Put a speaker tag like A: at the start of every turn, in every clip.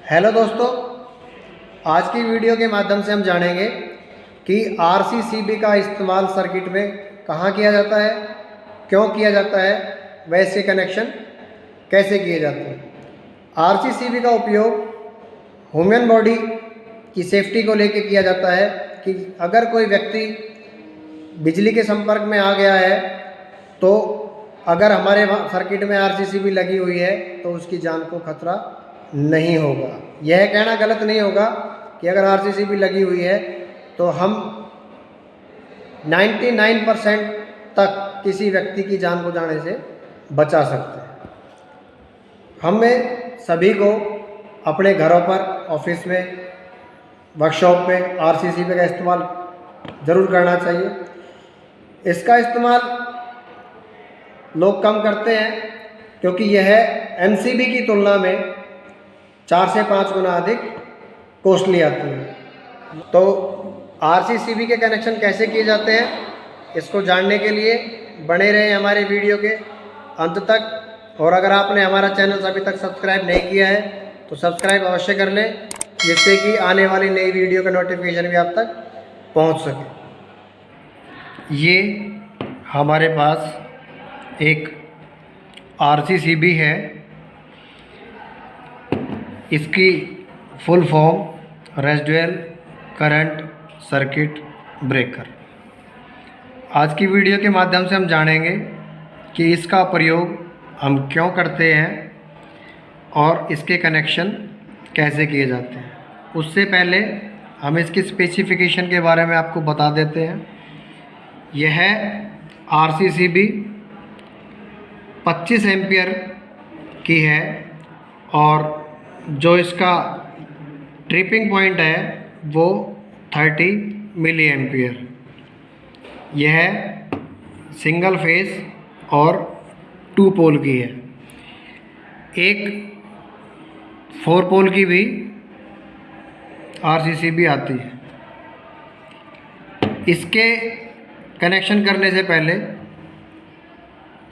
A: Hello दोस्तों, आज की वीडियो के माध्यम से हम जानेंगे कि आरसीसीबी का इस्तेमाल सर्किट में कहाँ किया जाता है, क्यों किया जाता है, व इसके कनेक्शन कैसे किए जाते हैं। आरसीसीबी का उपयोग ह्यूमन बॉडी की सेफ्टी को लेकर किया जाता है कि अगर कोई व्यक्ति बिजली के संपर्क में आ गया है तो अगर हमारे सर्किट में आरसीसीबी लगी हुई है तो उसकी जान को खतरा नहीं होगा। यह कहना गलत नहीं होगा कि अगर आरसीसीबी लगी हुई है तो हम 99% तक किसी व्यक्ति की जान को जाने से बचा सकते हैं। हमें सभी को अपने घरों पर, ऑफिस में, वर्कशॉप में आरसीसीबी का इस्तेमाल ज़रूर करना चाहिए। इसका इस्तेमाल लोग कम करते हैं क्योंकि यह एमसीबी की तुलना में 4 से 5 गुना अधिक कॉस्टली आती है। तो आरसीसीबी के कनेक्शन कैसे किए जाते हैं, इसको जानने के लिए बने रहें हमारे वीडियो के अंत तक। और अगर आपने हमारा चैनल अभी तक सब्सक्राइब नहीं किया है तो सब्सक्राइब अवश्य कर लें, जिससे कि आने वाली नई वीडियो का नोटिफिकेशन भी आप तक पहुंच सके। ये हमारे पास एक आरसीसीबी है। इसकी full form residual current circuit breaker. आज की वीडियो के माध्यम से हम जानेंगे कि इसका प्रयोग हम क्यों करते हैं और इसके कनेक्शन कैसे किए जाते हैं। उससे पहले हम इसकी स्पेसिफिकेशन के बारे में आपको बता देते हैं। यह आरसीसीबी 25 एम्पियर की है और जो इसका ट्रिपिंग पॉइंट है वो 30 मिली एम्पियर। यह सिंगल फेस और 2 पोल की है। एक 4 पोल की भी आरसीसीबी आती है। इसके कनेक्शन करने से पहले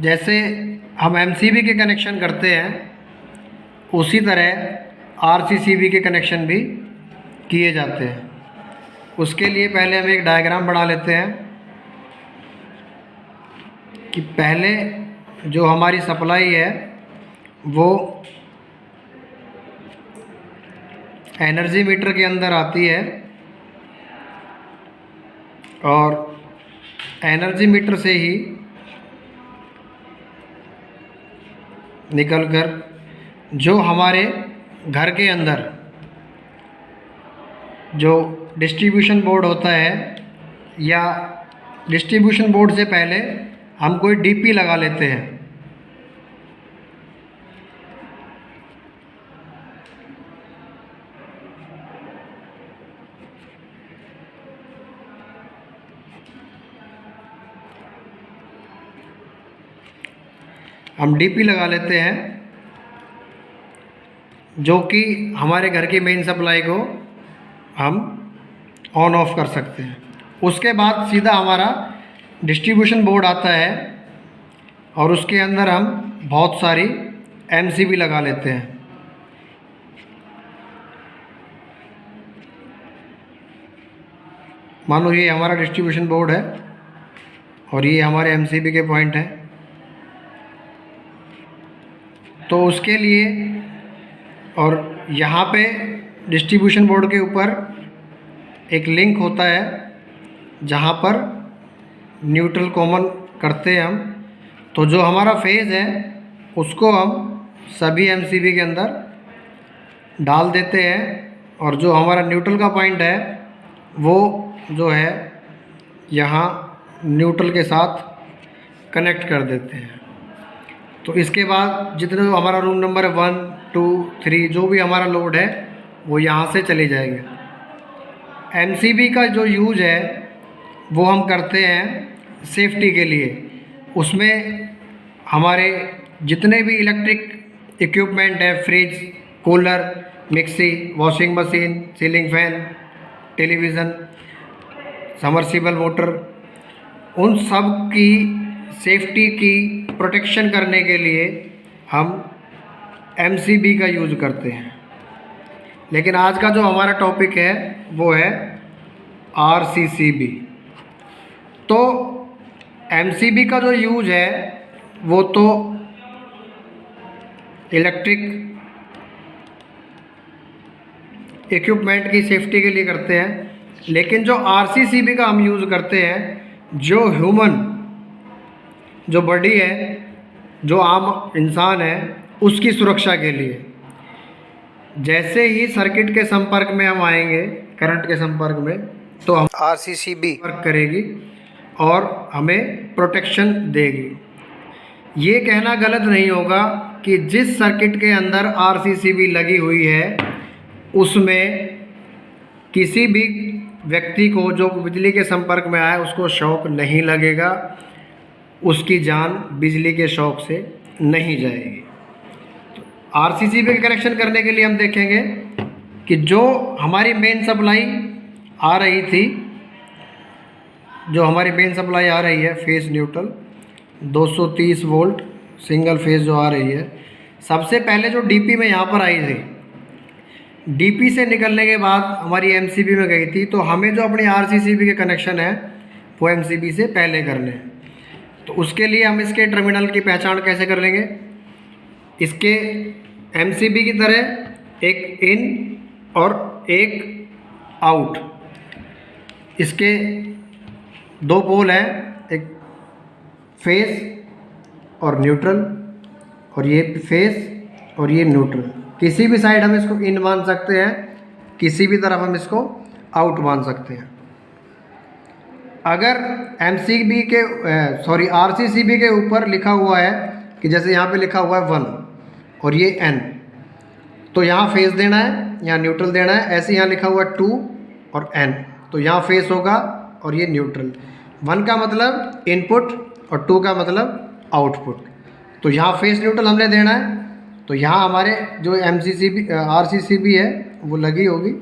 A: जैसे हम एमसीबी के कनेक्शन करते हैं उसी तरह आरसीसीबी के कनेक्शन भी किए जाते हैं। उसके लिए पहले हम एक डायग्राम बना लेते हैं कि पहले जो हमारी सप्लाई है वो एनर्जी मीटर के अंदर आती है और एनर्जी मीटर से ही निकलकर जो हमारे घर के अंदर जो डिस्ट्रीब्यूशन बोर्ड होता है, या डिस्ट्रीब्यूशन बोर्ड से पहले हम कोई डीपी लगा लेते हैं। हम डीपी लगा लेते हैं जो कि हमारे घर की मेन सप्लाई को हम ऑन ऑफ कर सकते हैं। उसके बाद सीधा हमारा डिस्ट्रीब्यूशन बोर्ड आता है और उसके अंदर हम बहुत सारी एमसीबी लगा लेते हैं। मानो ये हमारा डिस्ट्रीब्यूशन बोर्ड है और ये हमारे एमसीबी के पॉइंट हैं। तो उसके लिए, और यहाँ पे डिस्ट्रीब्यूशन बोर्ड के ऊपर एक लिंक होता है जहाँ पर न्यूट्रल कॉमन करते हैं हम। तो जो हमारा फेज़ है उसको हम सभी एमसीबी के अंदर डाल देते हैं और जो हमारा न्यूट्रल का पॉइंट है वो जो है यहाँ न्यूट्रल के साथ कनेक्ट कर देते हैं। तो इसके बाद जितने हमारा रूम नंबर 1, 2, 3 जो भी हमारा लोड है वो यहाँ से चले जाएंगे। एमसीबी का जो यूज है वो हम करते हैं सेफ्टी के लिए। उसमें हमारे जितने भी इलेक्ट्रिक इक्विपमेंट है, fridge, cooler, mixie, washing machine, ceiling fan, television, submersible motor, उन सब की सेफ्टी की प्रोटेक्शन करने के लिए हम एमसीबी का यूज़ करते हैं। लेकिन आज का जो हमारा टॉपिक है वो है RCCB। तो MCB का जो यूज है वो तो इलेक्ट्रिक इक्विपमेंट की सेफ्टी के लिए करते हैं, लेकिन जो RCCB का हम यूज़ करते हैं जो ह्यूमन जो बॉडी है, जो आम इंसान है, उसकी सुरक्षा के लिए। जैसे ही सर्किट के संपर्क में हम आएंगे, करंट के संपर्क में, तो हम RCCB वर्क करेगी और हमें प्रोटेक्शन देगी। ये कहना गलत नहीं होगा कि जिस सर्किट के अंदर RCCB लगी हुई है उसमें किसी भी व्यक्ति को जो बिजली के संपर्क में आए उसको शॉक नहीं लगेगा, उसकी जान बिजली के शॉक से नहीं जाएगी। तो RCCB के कनेक्शन करने के लिए हम देखेंगे कि जो हमारी मेन सप्लाई आ रही थी, जो हमारी मेन सप्लाई आ रही है face neutral 230 volt single phase जो आ रही है, सबसे पहले जो DP में यहाँ पर आई थी, DP से निकलने के बाद हमारी MCB में गई थी। तो हमें जो अपनी RCCB के कनेक्शन है वो MCB से पहले करने हैं। तो उसके लिए हम इसके टर्मिनल की पहचान कैसे कर लेंगे? इसके MCB की तरह एक इन और एक आउट, इसके दो पोल हैं, एक फेस और न्यूट्रल, और ये फेस और ये न्यूट्रल। किसी भी साइड हम इसको इन मान सकते हैं, किसी भी तरफ हम इसको आउट मान सकते हैं। अगर MCB के RCCB के ऊपर लिखा हुआ है कि जैसे यहाँ पे लिखा हुआ है 1 और ये N, तो यहाँ फेस देना है, यहाँ न्यूट्रल देना है। ऐसे यहाँ लिखा हुआ है 2 और N, तो यहाँ फेस होगा और ये न्यूट्रल। 1 का मतलब इनपुट और 2 का मतलब आउटपुट। तो यहाँ फेस न्यूट्रल हमने देना है, तो यहाँ हमारे जो RCCB है वो लगी होगी।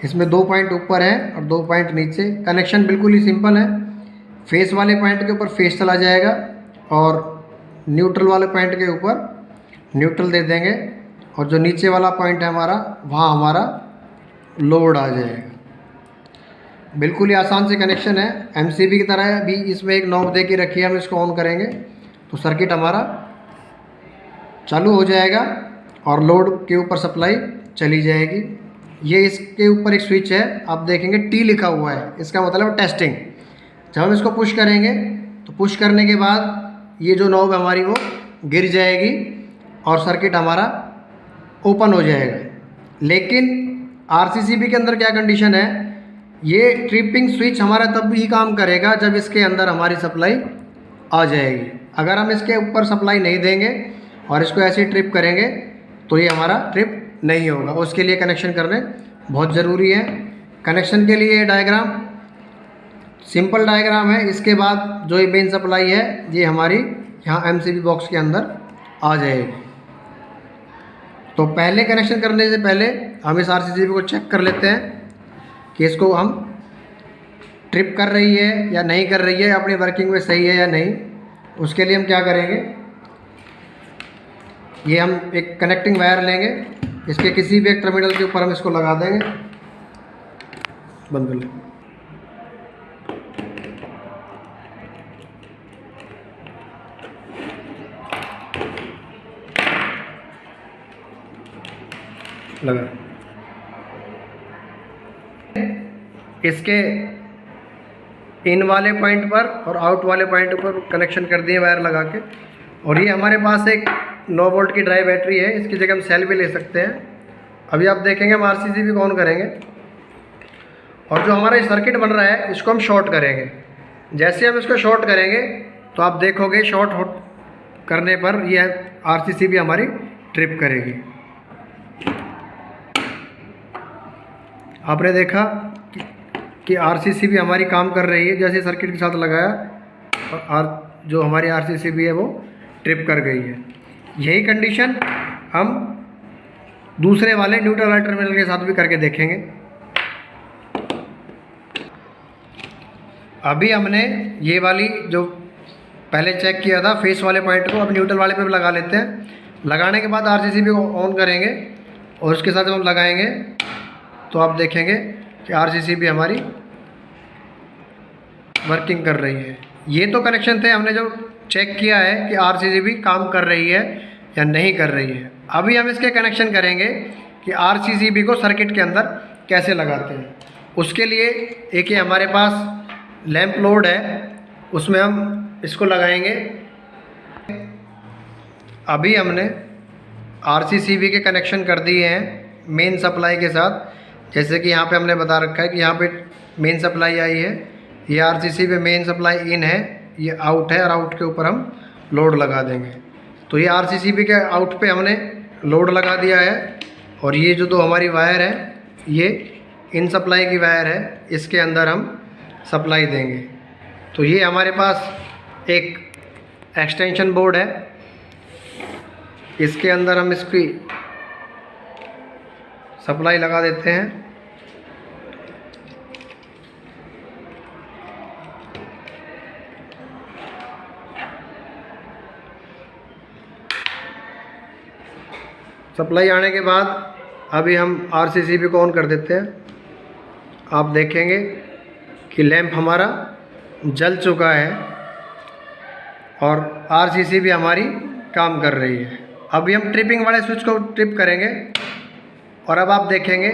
A: इसमें 2 पॉइंट ऊपर है और 2 पॉइंट नीचे। कनेक्शन बिल्कुल ही सिंपल है। फेस वाले पॉइंट के ऊपर फेस चला जाएगा और न्यूट्रल वाले पॉइंट के ऊपर न्यूट्रल दे देंगे, और जो नीचे वाला पॉइंट है हमारा, वहाँ हमारा लोड आ जाएगा। बिल्कुल ही आसान से कनेक्शन है। MCB की तरह भी इसमें एक नॉब दे के रखी है, हम इसको ऑन करेंगे तो सर्किट हमारा चालू हो जाएगा और लोड के ऊपर सप्लाई चली जाएगी। ये इसके ऊपर एक स्विच है, आप देखेंगे T लिखा हुआ है, इसका मतलब टेस्टिंग। जब हम इसको पुश करेंगे तो पुश करने के बाद ये जो नॉब हमारी वो गिर जाएगी और सर्किट हमारा ओपन हो जाएगा। लेकिन RCCB के अंदर क्या कंडीशन है, ये ट्रिपिंग स्विच हमारा तब भी काम करेगा जब इसके अंदर हमारी सप्लाई आ जाएगी। अगर हम इसके ऊपर सप्लाई नहीं देंगे और इसको ऐसे ही ट्रिप करेंगे तो ये हमारा ट्रिप नहीं होगा। उसके लिए कनेक्शन करने बहुत ज़रूरी है। कनेक्शन के लिए डायग्राम सिंपल डायग्राम है। इसके बाद जो ये मेन सप्लाई है ये हमारी यहाँ MCB बॉक्स के अंदर आ जाएगी। तो पहले कनेक्शन करने से पहले हम इस RCCB को चेक कर लेते हैं कि इसको हम ट्रिप कर रही है या नहीं कर रही है, अपनी वर्किंग में सही है या नहीं। उसके लिए हम क्या करेंगे, ये हम एक कनेक्टिंग वायर लेंगे, इसके किसी भी एक टर्मिनल के ऊपर हम इसको लगा देंगे। बंद कर लें। लगा। इसके इन वाले पॉइंट पर और आउट वाले पॉइंट पर कनेक्शन कर दिए वायर लगा के। और ये हमारे पास एक 9 वोल्ट की ड्राई बैटरी है, इसकी जगह हम सेल भी ले सकते हैं। अभी आप देखेंगे हम RCCB को ऑन करेंगे और जो हमारा सर्किट बन रहा है इसको हम शॉर्ट करेंगे। जैसे हम इसको शॉर्ट करेंगे तो आप देखोगे शॉर्ट करने पर यह RCCB हमारी ट्रिप करेगी। आपने देखा कि RCCB हमारी काम कर रही है, जैसे सर्किट के साथ लगाया और जो हमारी RCCB है वो ट्रिप कर गई है। यही कंडीशन हम दूसरे वाले न्यूट्रल वाले टर्मिनल के साथ भी करके देखेंगे। अभी हमने ये वाली जो पहले चेक किया था फेस वाले पॉइंट को अब न्यूट्रल वाले पे भी लगा लेते हैं। लगाने के बाद RCCB को ऑन करेंगे और उसके साथ जब हम लगाएंगे तो आप देखेंगे कि RCCB हमारी वर्किंग कर रही है। ये तो कनेक्शन थे, हमने जो चेक किया है कि RCCB काम कर रही है या नहीं कर रही है। अभी हम इसके कनेक्शन करेंगे कि RCCB को सर्किट के अंदर कैसे लगाते हैं। उसके लिए एक ये हमारे पास लैंप लोड है, उसमें हम इसको लगाएंगे। अभी हमने RCCB के कनेक्शन कर दिए हैं मेन सप्लाई के साथ। जैसे कि यहाँ पे हमने बता रखा है कि यहाँ पे मेन सप्लाई आई है, ये RCCB मेन सप्लाई इन है, ये आउट है, और आउट के ऊपर हम लोड लगा देंगे। तो ये RCCB के आउट पे हमने लोड लगा दिया है, और ये जो दो हमारी वायर है ये इन सप्लाई की वायर है, इसके अंदर हम सप्लाई देंगे। तो ये हमारे पास एक एक्सटेंशन बोर्ड है, इसके अंदर हम इसकी सप्लाई लगा देते हैं। सप्लाई आने के बाद अभी हम RCCB को ऑन कर देते हैं। आप देखेंगे कि लैंप हमारा जल चुका है और RCCB हमारी काम कर रही है। अभी हम ट्रिपिंग वाले स्विच को ट्रिप करेंगे, और अब आप देखेंगे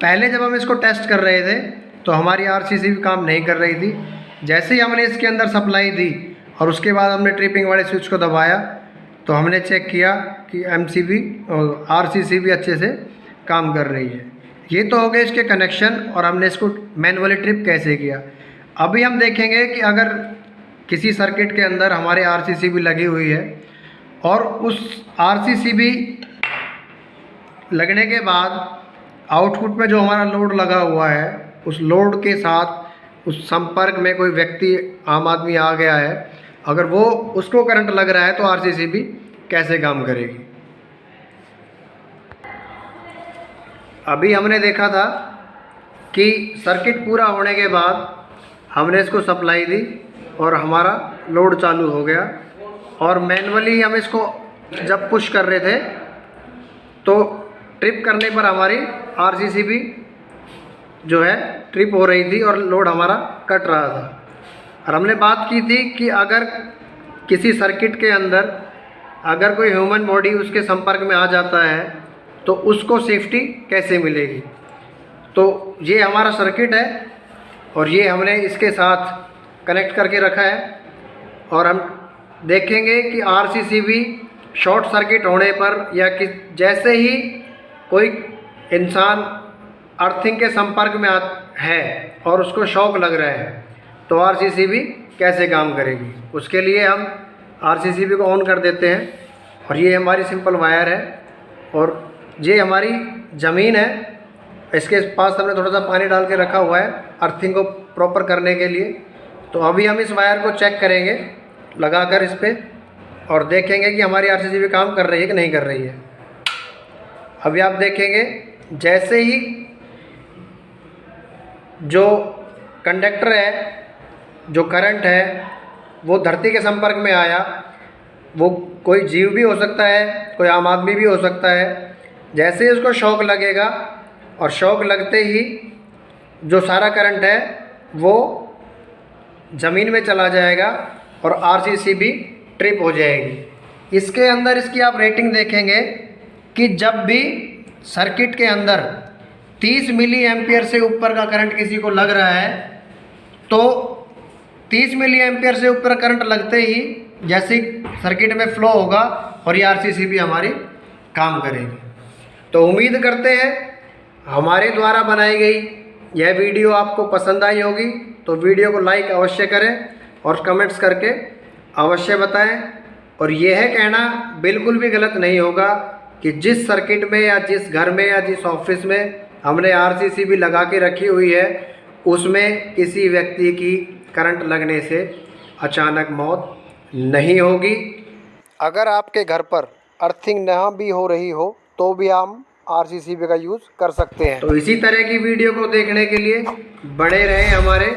A: पहले जब हम इसको टेस्ट कर रहे थे तो हमारी RCCB काम नहीं कर रही थी। जैसे ही हमने इसके अंदर सप्लाई दी और उसके बाद हमने ट्रिपिंग वाले स्विच को दबाया तो हमने चेक किया कि MCB और RCCB अच्छे से काम कर रही है। ये तो हो गए इसके कनेक्शन, और हमने इसको मैनुअली ट्रिप कैसे किया। अभी हम देखेंगे कि अगर किसी सर्किट के अंदर हमारे RCCB लगी हुई है और उस RCCB लगने के बाद आउटपुट में जो हमारा लोड लगा हुआ है, उस लोड के साथ उस संपर्क में कोई व्यक्ति, आम आदमी आ गया है, अगर वो उसको करंट लग रहा है तो RCCB कैसे काम करेगी। अभी हमने देखा था कि सर्किट पूरा होने के बाद हमने इसको सप्लाई दी और हमारा लोड चालू हो गया, और मैनुअली हम इसको जब पुश कर रहे थे तो ट्रिप करने पर हमारी RCCB जो है ट्रिप हो रही थी और लोड हमारा कट रहा था। और हमने बात की थी कि अगर किसी सर्किट के अंदर अगर कोई ह्यूमन बॉडी उसके संपर्क में आ जाता है तो उसको सेफ्टी कैसे मिलेगी। तो ये हमारा सर्किट है और ये हमने इसके साथ कनेक्ट करके रखा है, और हम देखेंगे कि RCCB शॉर्ट सर्किट होने पर या कि जैसे ही कोई इंसान अर्थिंग के संपर्क में है और उसको शॉक लग रहा है तो RCCB कैसे काम करेगी। उसके लिए हम RCCB को ऑन कर देते हैं, और ये हमारी सिंपल वायर है और ये हमारी ज़मीन है। इसके पास हमने थोड़ा सा पानी डाल के रखा हुआ है अर्थिंग को प्रॉपर करने के लिए। तो अभी हम इस वायर को चेक करेंगे लगाकर इस पर, और देखेंगे कि हमारी RCCB काम कर रही है कि नहीं कर रही है। अभी आप देखेंगे जैसे ही जो कंडक्टर है, जो करंट है, वो धरती के संपर्क में आया, वो कोई जीव भी हो सकता है, कोई आम आदमी भी हो सकता है। जैसे ही उसको शॉक लगेगा और शॉक लगते ही जो सारा करंट है वो ज़मीन में चला जाएगा और RCCB ट्रिप हो जाएगी। इसके अंदर इसकी आप रेटिंग देखेंगे कि जब भी सर्किट के अंदर 30 मिली एम्पियर से ऊपर का करंट किसी को लग रहा है तो 30 मिली एम्पियर से ऊपर करंट लगते ही जैसे सर्किट में फ्लो होगा और ये RCCB हमारी काम करेगी। तो उम्मीद करते हैं हमारे द्वारा बनाई गई यह वीडियो आपको पसंद आई होगी। तो वीडियो को लाइक अवश्य करें और कमेंट्स करके अवश्य बताएं। और यह कहना बिल्कुल भी गलत नहीं होगा कि जिस सर्किट में या जिस घर में या जिस ऑफिस में हमने RCCB लगा के रखी हुई है उसमें किसी व्यक्ति की करंट लगने से अचानक मौत नहीं होगी। अगर आपके घर पर अर्थिंग ना भी हो रही हो तो भी हम RCCB का यूज़ कर सकते हैं। तो इसी तरह की वीडियो को देखने के लिए बने रहें हमारे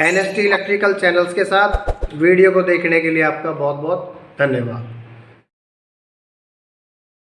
A: NST इलेक्ट्रिकल चैनल्स के साथ। वीडियो को देखने के लिए आपका बहुत बहुत धन्यवाद।